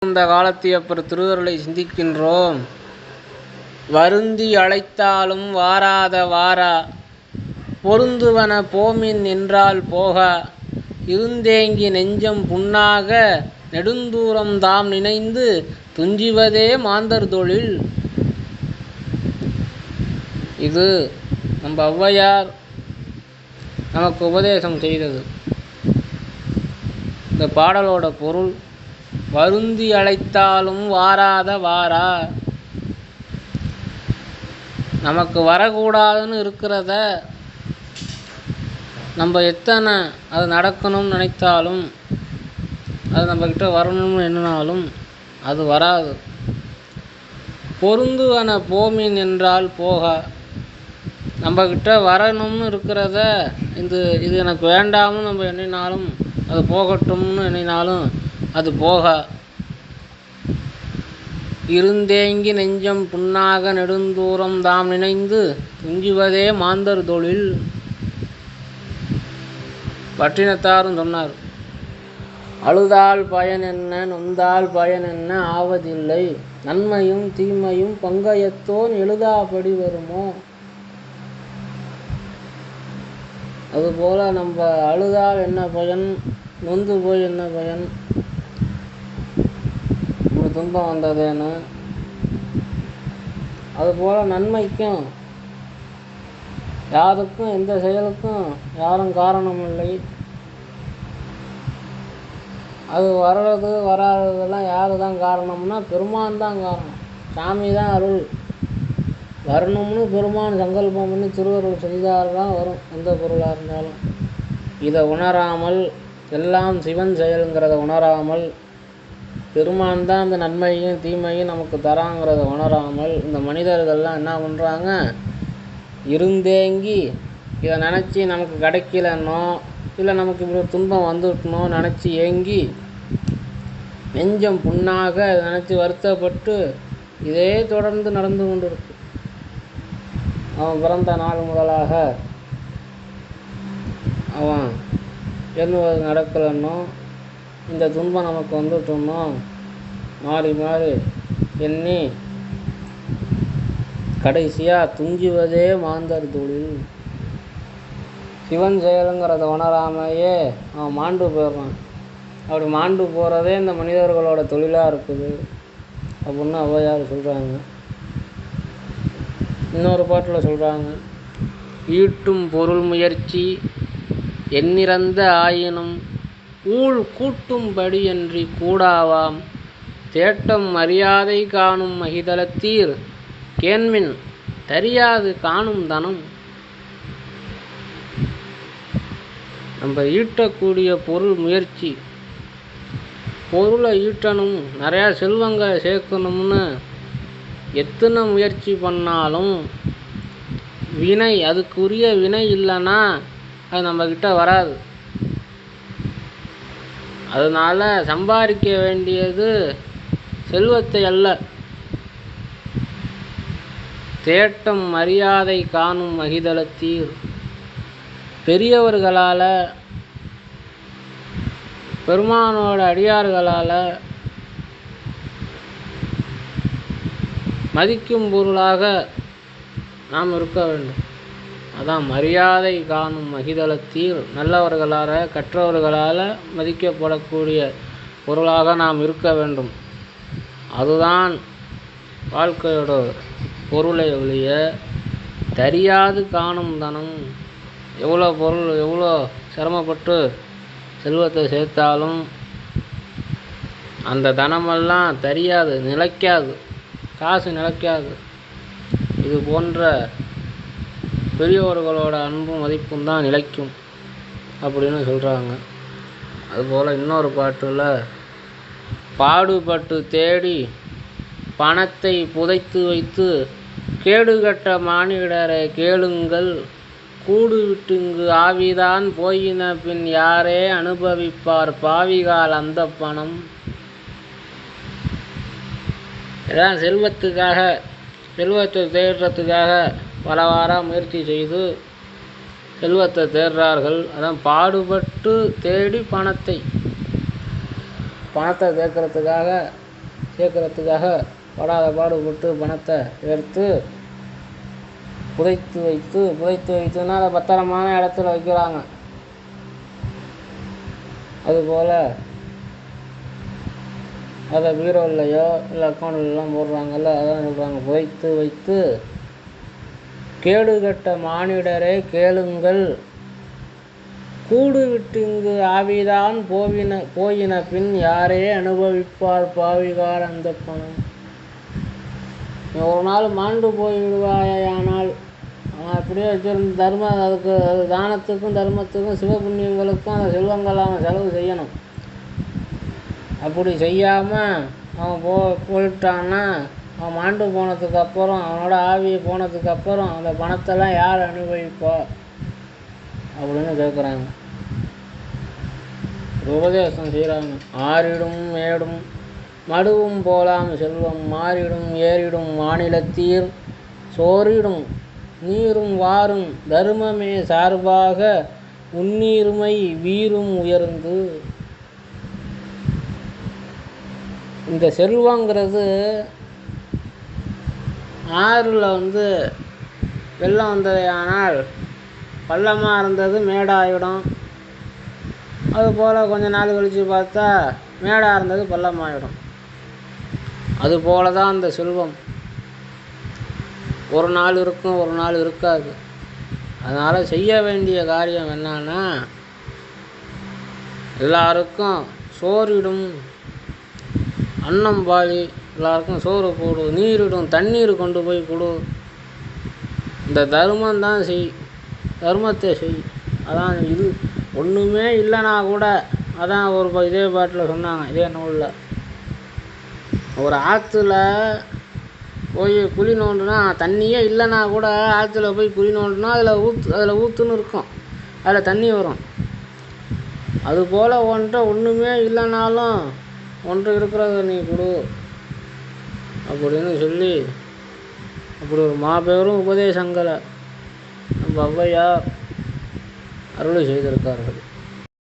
இந்த காலத்தியப்பர் திருவருளை சிந்திக்கின்றோம். வருந்தி அழைத்தாலும் வாராத வாரா, பொருந்துவன போமின் என்றால் போகா, இருந்தேங்கி நெஞ்சம் புண்ணாக நெடுந்தூரம் தாம் நினைந்து துஞ்சுவதே மாந்தர் தொழில். இது நம்ம ஔவையார் நமக்கு உபதேசம் செய்தது. இந்த பாடலோட பொருள், வருந்தி அழைத்தாலும் வாராத வாரா, நமக்கு வரக்கூடாதுன்னு இருக்கிறத நம்ம எத்தனை அது நடக்கணும்னு நினைத்தாலும், அது நம்மக்கிட்ட வரணும்னு எண்ணினாலும் அது வராது. பொருந்துவன போமின் என்றால் போகா, நம்மக்கிட்ட வரணும்னு இருக்கிறத இது எனக்கு வேண்டாம்னு நம்ம எண்ணினாலும், அது போகட்டும்னு எண்ணினாலும் அது போகா. இருந்தேங்கி நெஞ்சம் புண்ணாக நெடுந்தூரம் தாம் நினைந்து துஞ்சுவதே மாந்தர் தொழில். பட்டினத்தாரும் சொன்னார், அழுதால் பயன் என்ன நொந்தால் பயன் என்ன ஆவதில்லை, நன்மையும் தீமையும் பங்கயத்தோன் எழுதாபடி வருமோ. அதுபோல் நம்ம அழுதால் என்ன பயன், நொந்து போய் என்ன பயன், இப்படி துன்பம் வந்ததேன்னு. அதுபோல் நன்மைக்கும் யாருக்கும் எந்த செயலுக்கும் யாரும் காரணம் இல்லை. அது வர்றது வராததெல்லாம் யாரு தான் காரணம்னா பெருமான் தான் காரணம். சாமி தான் அருள். வரணும்னு பெருமான் சங்கல்பம் பண்ணி திருவருள் செய்தால் தான் வரும், எந்த பொருளாக இருந்தாலும். இதை உணராமல், எல்லாம் சிவன் செயலுங்கிறத உணராமல், பெருமான் தான் அந்த நன்மையும் தீமையும் நமக்கு தராங்கிறத உணராமல் இந்த மனிதர்கள்லாம் என்ன பண்ணுறாங்க, இருந்தேங்கி இதை நினச்சி நமக்கு கிடைக்கலன்னோ இல்லை நமக்கு இப்படி துன்பம் வந்துட்டனோ நினச்சி ஏங்கி நெஞ்சம் புண்ணாக நினச்சி வருத்தப்பட்டு இதே தொடர்ந்து நடந்து கொண்டு இருக்கு. அவன் பிறந்த நாள் முதலாக அவன் எண்ணுவது நடக்கலன்னோ இந்த துன்பம் நமக்கு வந்துட்டோன்னோ மாறி மாறி எண்ணி கடைசியாக துஞ்சுவதே மாந்தர் தொழில். சிவன் செயலுங்கிறத உணராமையே அவன் மாண்டு போயிடுறான். அப்படி மாண்டு போகிறதே இந்த மனிதர்களோட தொழிலாக இருக்குது அப்படின்னு ஔவையார் சொல்கிறாங்க. இன்னொரு பாட்டில் சொல்கிறாங்க, ஈட்டும் பொருள் முயற்சி எண்ணிறந்த ஆயினும் ஊழ் கூட்டும்படி அன்றி கூடாவாம், தேட்டம் மரியாதை காணும் மகிதலத்தீர் கேண்மின் தெரியாது காணும் தனம். நம்ம ஈட்டக்கூடிய பொருள் முயற்சி, பொருளை ஈட்டணும், நிறையா செல்வங்களை சேர்க்கணும்னு எத்தனை முயற்சி பண்ணாலும் வினை, அதுக்குரிய வினை இல்லைன்னா அது நம்மக்கிட்ட வராது. அதனால் சம்பாதிக்க வேண்டியது செல்வத்தை அல்ல, தேட்டம் மரியாதை காணும் மகிதலத்தீர். பெரியவர்களால், பெருமானோட அடியார்களால் மதிக்கும் பொருளாக நாம் இருக்க வேண்டும். அதான் மரியாதை காணும் மகிதலத்தீர். நல்லவர்களால், கற்றவர்களால் மதிக்கப்படக்கூடிய பொருளாக நாம் இருக்க வேண்டும். அதுதான் வாழ்க்கையோட பொருளை ஒழிய தெரியாது காணும் தனம். எவ்வளோ பொருள், எவ்வளோ சிரமப்பட்டு செல்வத்தை சேர்த்தாலும் அந்த தனமெல்லாம் தெரியாது, நிலைக்காது, காசு நிலைக்காது. இது போன்ற பெரியோர்களோட அன்பும் மதிப்பும் தான் நிலைக்கும் அப்படின்னு சொல்கிறாங்க. அதுபோல் இன்னொரு பாட்டில், பாடுபட்டு தேடி பணத்தை புதைத்து வைத்து கேடுகட்ட மானிடரை கேளுங்கள், கூடு விட்டுங்கு ஆவிதான் போயின பின் யாரே அனுபவிப்பார் பாவிகால் அந்த பணம். இதான் செல்வத்துக்காக, செல்வத்தை தேடுறதுக்காக பலவாறாக முயற்சி செய்து செல்வத்தை தேடுறார்கள். அதான் பாடுபட்டு தேடி பணத்தை சேர்க்கறதுக்காக சேர்க்கறதுக்காக படாத பாடுபட்டு பணத்தை எடுத்து புதைத்து வைத்துன்னா அதை பத்திரமான இடத்துல வைக்கிறாங்க. அதுபோல் அதை பீரோலையோ இல்லை அக்கௌண்ட்லாம் போடுறாங்கல்ல, அதான் சொல்கிறாங்க. புதைத்து வைத்து கேடு கெட்ட மானிடரே கேளுங்கள், கூடு விட்டு இங்கு ஆவிதான் போயின பின் யாரே அனுபவிப்பார் பாவிகார் அந்த பணம். ஒரு நாள் மாண்டு போய்விடுவாயானால் அப்படியே வச்சிருந்த அதுக்கு தானத்துக்கும் தர்மத்துக்கும் சிவபுண்ணியங்களுக்கும் அந்த செல்வங்கள் அவன் செலவு செய்யணும். அப்படி செய்யாமல் அவன் போயிட்டான்னா அவன் மாண்டு போனதுக்கப்புறம், அவனோட ஆவி போனதுக்கப்புறம் அந்த பணத்தெல்லாம் யார் அனுபவிப்பா அப்படின்னு கேட்குறாங்க. உபதேசம் செய்கிறாங்க. ஆறிடும் மேடும் மடுவும் போலாம் செல்வம், மாறிடும் ஏறிடும் மாநிலத்தீர், சோறிடும் நீரும் வாரும் தர்மமே சார்பாக உன்னீர்மை வீரும் உயர்ந்து. இந்த செல்வங்கிறது ஆறில் வெள்ளம் வந்தது, ஆனால் பள்ளமாக இருந்தது மேடாயிடும். அதுபோல் கொஞ்ச நாள் கழித்து பார்த்தா மேடாக இருந்தது பள்ளமாகிடும். அதுபோல தான் அந்த செல்வம் ஒரு நாள் இருக்கும், ஒரு நாள் இருக்காது. அதனால் செய்ய வேண்டிய காரியம் என்னன்னா, எல்லாருக்கும் சோறிடும் அன்னம் பாலி, எல்லாருக்கும் சோறு போடு, நீரிடும் தண்ணீர் கொண்டு போய் கொடு. இந்த தர்மந்தான் செய், தர்மத்தை செய். அதான் இது ஒன்றுமே இல்லைனா கூட, அதான் ஒரு இதே பாட்டில் சொன்னாங்க, இதே நூலில். ஒரு ஆற்றுல போய் குழி நோண்டுனா, தண்ணியே இல்லைனா கூட ஆற்றுல போய் குழி நோண்டுனா அதில் ஊற்றுன்னு இருக்கும், அதில் தண்ணி வரும். அதுபோல் ஒன்றுமே இல்லைனாலும் ஒன்று இருக்கிறத நீ கொடு அப்படின்னு சொல்லி, அப்படி ஒரு மாபெரும் உபதேசங்களை நம்ம ஔவையார் அருளை செய்திருக்கார்கள்.